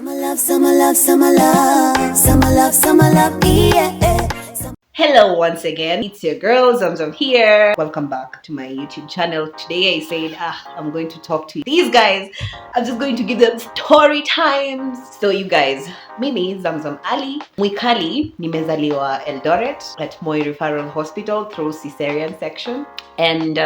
Summer love, summer love, summer love, summer love, summer love, yeah. Hello once again, it's your girl Zamzam here. Welcome back to my YouTube channel. Today I said I'm going to talk to these guys. I'm just going to give them story times. So you guys, mimi Zamzam Ali Mwikali nimezaliwa Eldoret at Moi Referral Hospital through cesarean section. And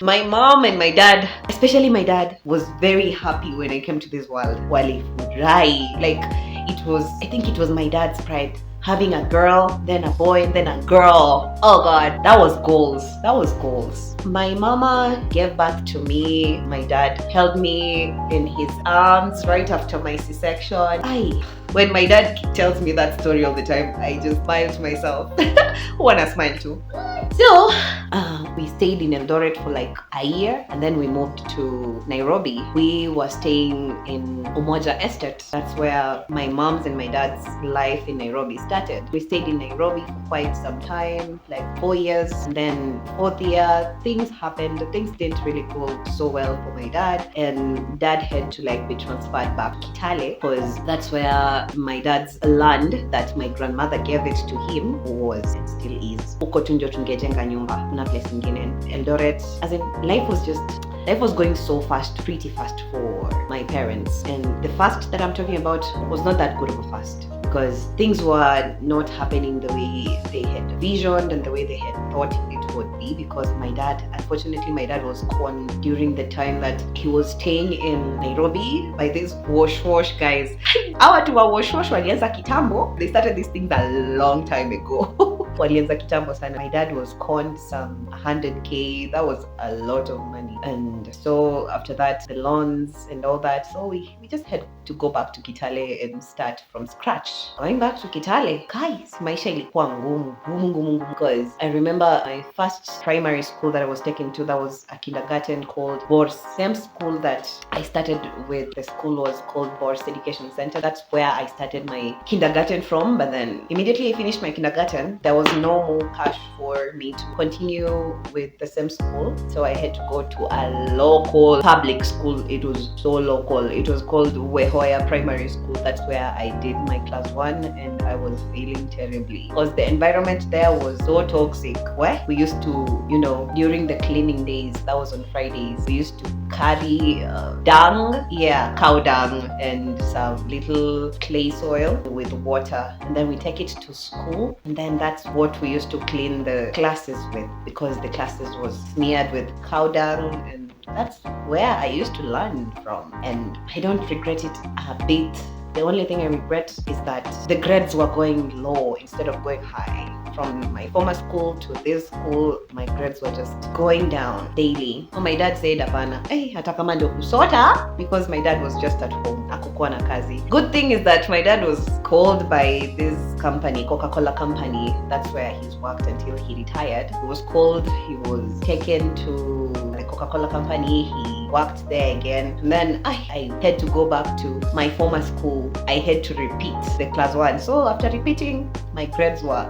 my mom and my dad, especially my dad, was very happy when I came to this world. Walifurahi. Like I think it was my dad's pride. Having a girl, then a boy, and then a girl. Oh God, that was goals. That was goals. My mama gave birth to me. My dad held me in his arms right after my C-section. When my dad tells me that story all the time, I just smile to myself. Wanna smile too. So, we stayed in Eldoret for like a year and then we moved to Nairobi. We were staying in Umoja Estate. That's where my mom's and my dad's life in Nairobi started. We stayed in Nairobi for quite some time, like 4 years. And then 4th year, things happened. Things didn't really go so well for my dad. And dad had to be transferred back to Kitale because that's where my dad's land that my grandmother gave it to him was and still is. Uko tu ndio tungejenga nyumba, kuna place ingine Eldoret. As in, life was going so fast, pretty fast for my parents. And the fast that I'm talking about was not that good of a fast because things were not happening the way they had visioned and the way they had thought it would be, because unfortunately my dad was gone during the time that he was staying in Nairobi by these wash guys. Hawa tu wa wash walianza kitambo. They started these things a long time ago. Walianza kitambo sana. My dad was conned some 100k. That was a lot of money. And so after that, the loans and all that, so we just had to go back to Kitale and start from scratch. Going back to Kitale, guys, maisha ilikuwa ngumu because I remember my first primary school that I was taken to, that was a kindergarten called Bors. Same school that I started with, the school was called Bors Education Center. That's where I started my kindergarten from. But then immediately I finished my kindergarten, there was no more cash for me to continue with the same school. So I had to go to a local public school. It was so local. It was called Wehoya Primary School. That's where I did my class 1 and I was feeling terribly because the environment there was so toxic. Where we used to, during the cleaning days, that was on Fridays, we used to carry cow dung and some little clay soil with water, and then we take it to school, and then that's what we used to clean the classes with, because the classes was smeared with cow dung, and that's where I used to learn from, and I don't regret it a bit. The only thing I regret is that the grades were going low instead of going high. From my former school to this school, my grades were just going down daily. So my dad said, "Apana, hata kama ndio kusota," because my dad was just at home, hakukuwa na kazi. Good thing is that my dad was called by this company, Coca-Cola company. That's where he's worked until he retired. He was called, he was taken to the Coca-Cola company. He worked there again. And then I had to go back to my former school. I had to repeat the class 1. So after repeating, my grades were,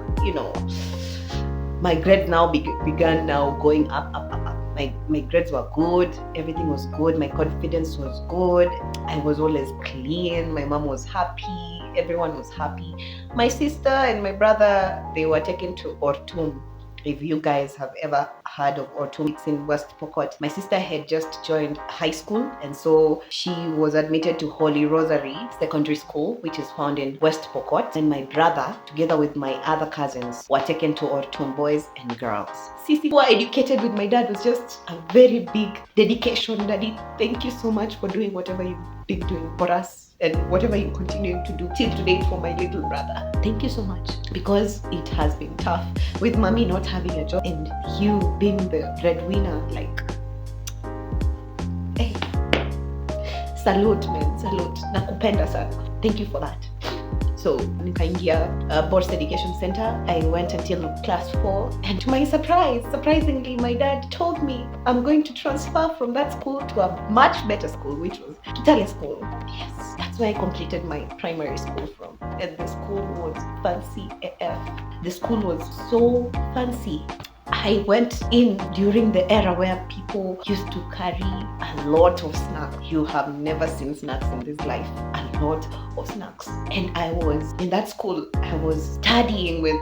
my grades now began now going up. My grades were good. Everything was good. My confidence was good. I was always clean. My mom was happy. Everyone was happy. My sister and my brother, they were taken to Ortum. If you guys have ever heard of Ortum, it's in West Pokot. My sister had just joined high school, and so she was admitted to Holy Rosary Secondary School, which is found in West Pokot. And my brother, together with my other cousins, were taken to Ortum, boys and girls. Sisi were educated with my dad was just a very big dedication. Daddy, thank you so much for doing whatever you've been doing for us, and whatever you're continuing to do till today for my little brother. Thank you so much, because it has been tough with mommy not having a job and you being the breadwinner. Hey, salute man, salute. Nakupenda sana. Thank you for that. So nikaingia Bors Education Center. I went until class 4, and to my surprisingly, my dad told me I'm going to transfer from that school to a much better school, which was Kitale School. Yes, that's where I completed my primary school from, and the school was fancy AF. The school was so fancy. I went in during the era where people used to carry a lot of snacks. You have never seen snacks in this life. A lot of snacks. And I was in that school, I was studying with,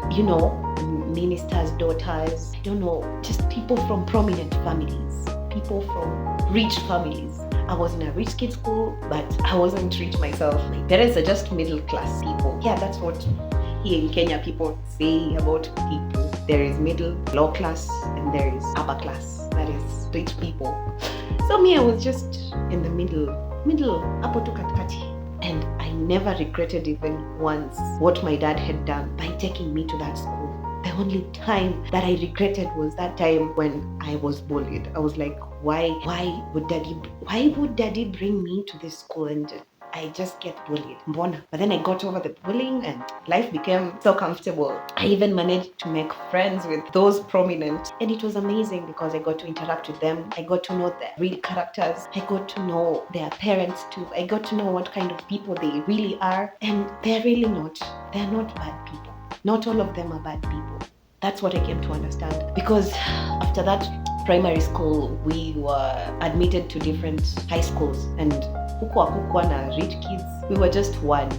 ministers' daughters, I don't know, just people from prominent families, people from rich families. I was in a rich kid school, but I wasn't rich myself. My parents are just middle class people. Yeah, that's what here in Kenya people say about people. There is middle, low class, and there is upper class. That is rich people. So me, I was just in the middle, hapo tu katikati. And I never regretted even once what my dad had done by taking me to that school. The only time that I regretted was that time when I was bullied. I was like, why would daddy bring me to this school and I just get bullied? Mbona? But then I got over the bullying and life became so comfortable. I even managed to make friends with those prominent, and it was amazing because I got to interact with them. I got to know their real characters. I got to know their parents too. I got to know what kind of people they really are, and they're not bad people. Not all of them are bad people. That's what I came to understand. Because after that primary school, we were admitted to different high schools, and hukuwa na rich kids. We were just one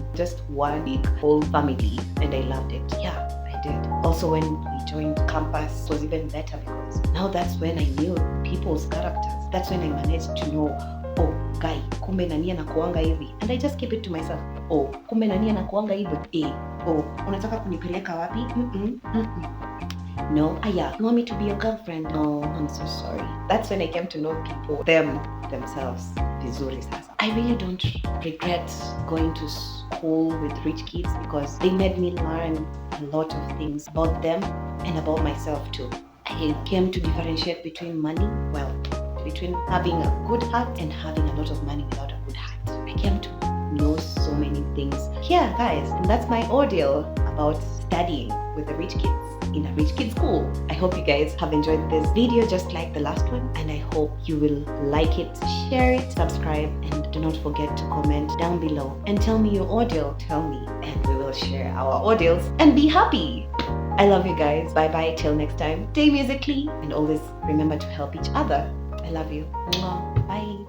big whole family, and I loved it. Yeah, I did. Also, when we joined campus, it was even better because now that's when I knew people's characters. That's when I managed to know, oh, guy, kumbe nani anakuanga hivi, and I just keep it to myself. Oh, kumbe nani anakuanga hivi. Oh, unataka kunipeleka wapi? No, you want me to be your girlfriend? No, I'm so sorry. That's when I came to know people, themselves. Vizuri sasa. I really don't regret going to school with rich kids because they made me learn a lot of things about them and about myself too. I came to differentiate between between having a good heart and having a lot of money without a good heart. I came to know so many things. Yeah, guys, and that's my ordeal about studying with the rich kids in a rich kid school. I hope you guys have enjoyed this video just like the last one, and I hope you will like it, share it, subscribe, and do not forget to comment down below and tell me your ordeal. Tell me, and we will share our ordeals and be happy. I love you guys. Bye bye till next time. Stay musically and always remember to help each other. I love you. Bye.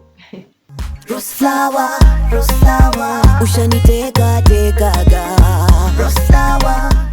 Rose flower, ushanitega, rose flower.